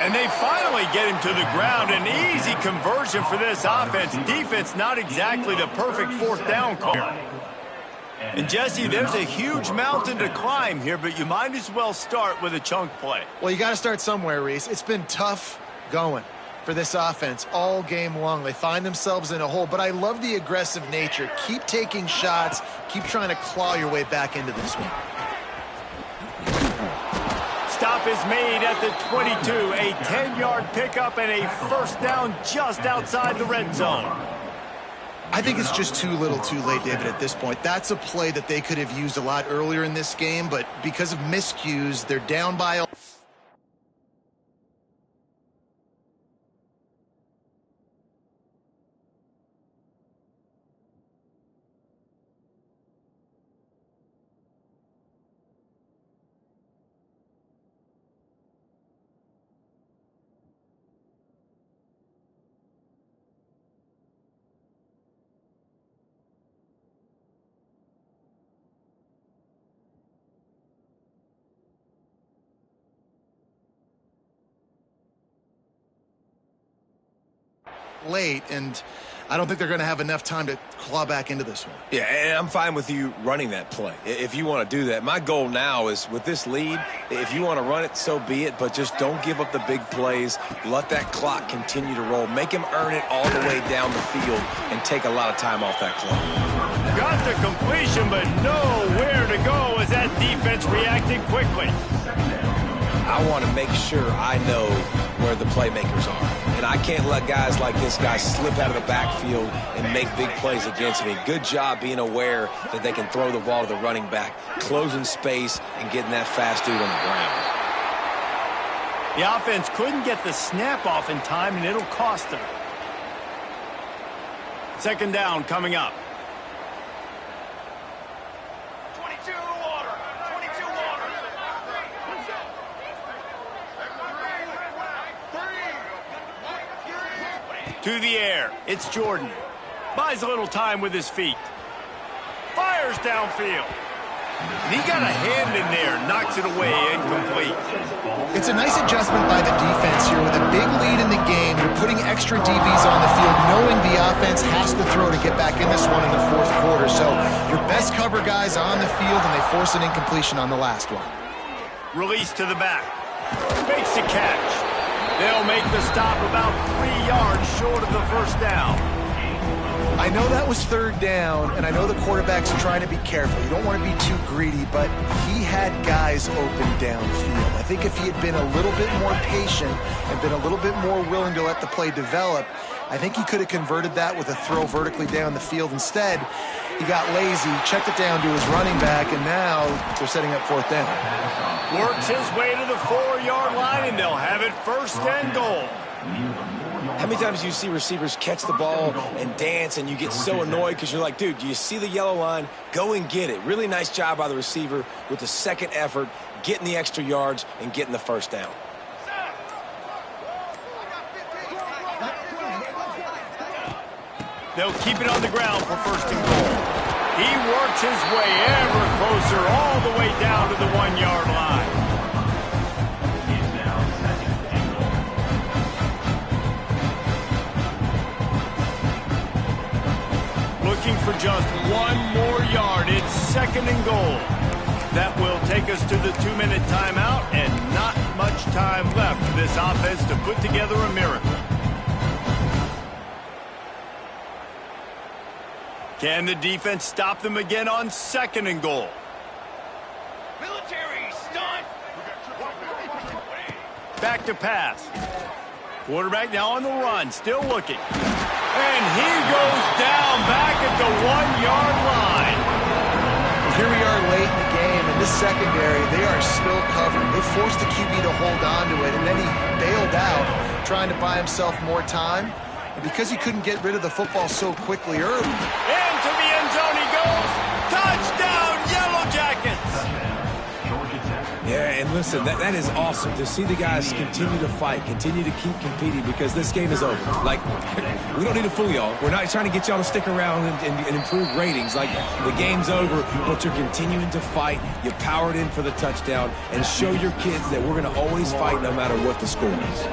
Speaker 1: And they finally get him to the ground. An easy conversion for this offense. Defense not exactly the perfect 4th down call. And Jesse, there's a huge mountain to climb here, but you might as well start with a chunk play.
Speaker 2: Well, you got to start somewhere, Reese. It's been tough going for this offense all game long. They find themselves in a hole, but I love the aggressive nature. Keep taking shots. Keep trying to claw your way back into this one.
Speaker 1: Stop is made at the 22. A 10-yard pickup and a first down just outside the red zone.
Speaker 2: I think it's just too little too late, David, at this point. That's a play that they could have used a lot earlier in this game, but because of miscues, they're down by a... late, and I don't think they're going to have enough time to claw back into this one.
Speaker 3: Yeah, and I'm fine with you running that play if you want to do that. My goal now is with this lead, if you want to run it, so be it, but just don't give up the big plays. Let that clock continue to roll. Make him earn it all the way down the field and take a lot of time off that clock.
Speaker 1: Got the completion, but nowhere to go as that defense reacted quickly.
Speaker 3: I want to make sure I know where the playmakers are. And I can't let guys like this guy slip out of the backfield and make big plays against me. Good job being aware that they can throw the ball to the running back, closing space, and getting that fast dude on the ground.
Speaker 1: The offense couldn't get the snap off in time, and it'll cost them. Second down coming up.
Speaker 6: 22 water. 22 water.
Speaker 1: To the air. It's Jordan. Buys a little time with his feet. Fires downfield. He got a hand in there. Knocks it away. Incomplete.
Speaker 2: It's a nice adjustment by the defense here. With a big lead in the game, you're putting extra DBs on the field, knowing the offense has to throw to get back in this one in the fourth quarter. So your best cover guys on the field, and they force an incompletion on the last one.
Speaker 1: Release to the back. Makes the catch. They'll make the stop about 3 yards short of the first down.
Speaker 2: I know that was third down, and I know the quarterback's trying to be careful. You don't want to be too greedy, but he had guys open downfield. I think if he had been a little bit more patient and been a little bit more willing to let the play develop, I think he could have converted that with a throw vertically down the field. Instead, he got lazy, checked it down to his running back, and now they're setting up fourth down.
Speaker 1: Works his way to the 4-yard line, and they'll have it first and goal.
Speaker 3: How many times do you see receivers catch the ball and dance and you get so annoyed because you're like, dude, do you see the yellow line? Go and get it. Really nice job by the receiver with the second effort, getting the extra yards and getting the first down.
Speaker 1: They'll keep it on the ground for first and goal. He works his way ever closer all the way down to the 1-yard line. Looking for just 1 more yard. It's second and goal. That will take us to the 2-minute timeout, and not much time left for this offense to put together a miracle. Can the defense stop them again on second and goal?
Speaker 6: Military stunt.
Speaker 1: Back to pass. Quarterback now on the run, still looking. And he goes down back at the 1-yard line.
Speaker 2: Here we are late in the game, and this secondary, they are still covered. They forced the QB to hold on to it, and then he bailed out, trying to buy himself more time. And because he couldn't get rid of the football so quickly early.
Speaker 1: Into the end zone he goes. Touchdown, Yellow Jackets.
Speaker 3: Yeah, and listen, that is awesome to see the guys continue to fight, continue to keep competing, because this game is over. Like, we don't need to fool y'all. We're not trying to get y'all to stick around and improve ratings. Like, the game's over, but you're continuing to fight. You powered in for the touchdown, and show your kids that we're going to always fight no matter what the score is.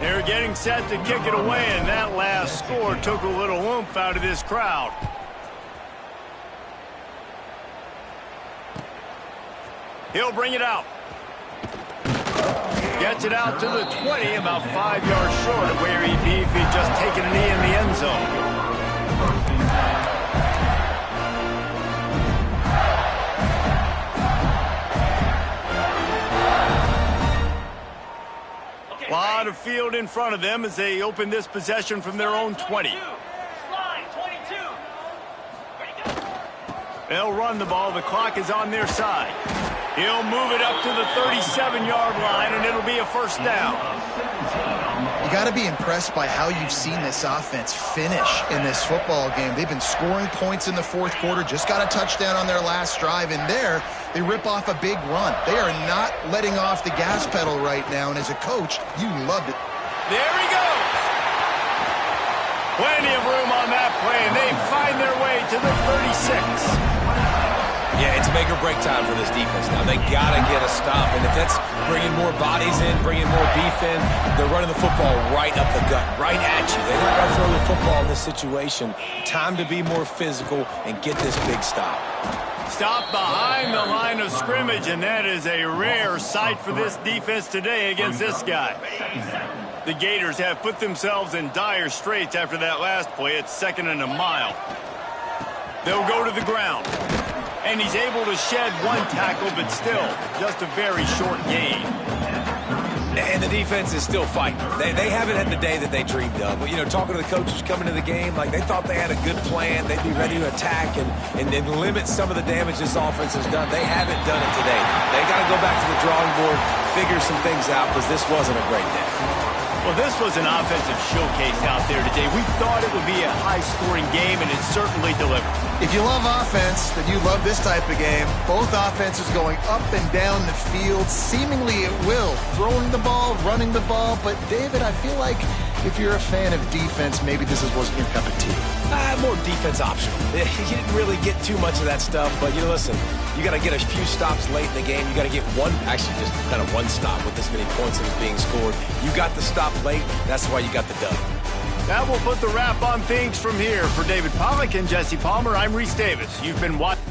Speaker 1: They're getting set to kick it away, and that last score took a little oomph out of this crowd. He'll bring it out. Gets it out to the 20, about 5 yards short of where he'd be if he'd just taken a knee in the end zone. A lot of field in front of them as they open this possession from their own 20. They'll run the ball. The clock is on their side. He'll move it up to the 37-yard line, and it'll be a first down.
Speaker 2: You got to be impressed by how you've seen this offense finish in this football game. They've been scoring points in the fourth quarter, just got a touchdown on their last drive, and there they rip off a big run. They are not letting off the gas pedal right now, and as a coach, you loved it.
Speaker 1: There he goes. Plenty of room on that play, and they find their way to the 36.
Speaker 3: Yeah, it's make or break time for this defense now. They got to get a stop. And if that's bringing more bodies in, bringing more beef in, they're running the football right up the gut, right at you. They don't got to throw the football in this situation. Time to be more physical and get this big stop.
Speaker 1: Stop behind the line of scrimmage, and that is a rare sight for this defense today against this guy. The Gators have put themselves in dire straits after that last play. It's 2nd and a mile. They'll go to the ground. And he's able to shed one tackle, but still, just a very short gain.
Speaker 3: And the defense is still fighting. They haven't had the day that they dreamed of. But, you know, talking to the coaches coming to the game, like they thought they had a good plan. They'd be ready to attack and limit some of the damage this offense has done. They haven't done it today. They got to go back to the drawing board, figure some things out, because this wasn't a great day.
Speaker 1: Well, this was an offensive showcase out there today. We thought it would be a high-scoring game, and it certainly delivered.
Speaker 2: If you love offense, then you love this type of game. Both offenses going up and down the field, seemingly at will. Throwing the ball, running the ball. But, David, I feel like if you're a fan of defense, maybe this wasn't your cup of tea.
Speaker 3: More defense optional. You didn't really get too much of that stuff, but, you know, listen, you got to get a few stops late in the game. You got to get just kind of one stop with this many points that was being scored. You got the stop late. That's why you got the dub.
Speaker 1: That will put the wrap on things from here. For David Pollack and Jesse Palmer, I'm Reese Davis. You've been watching.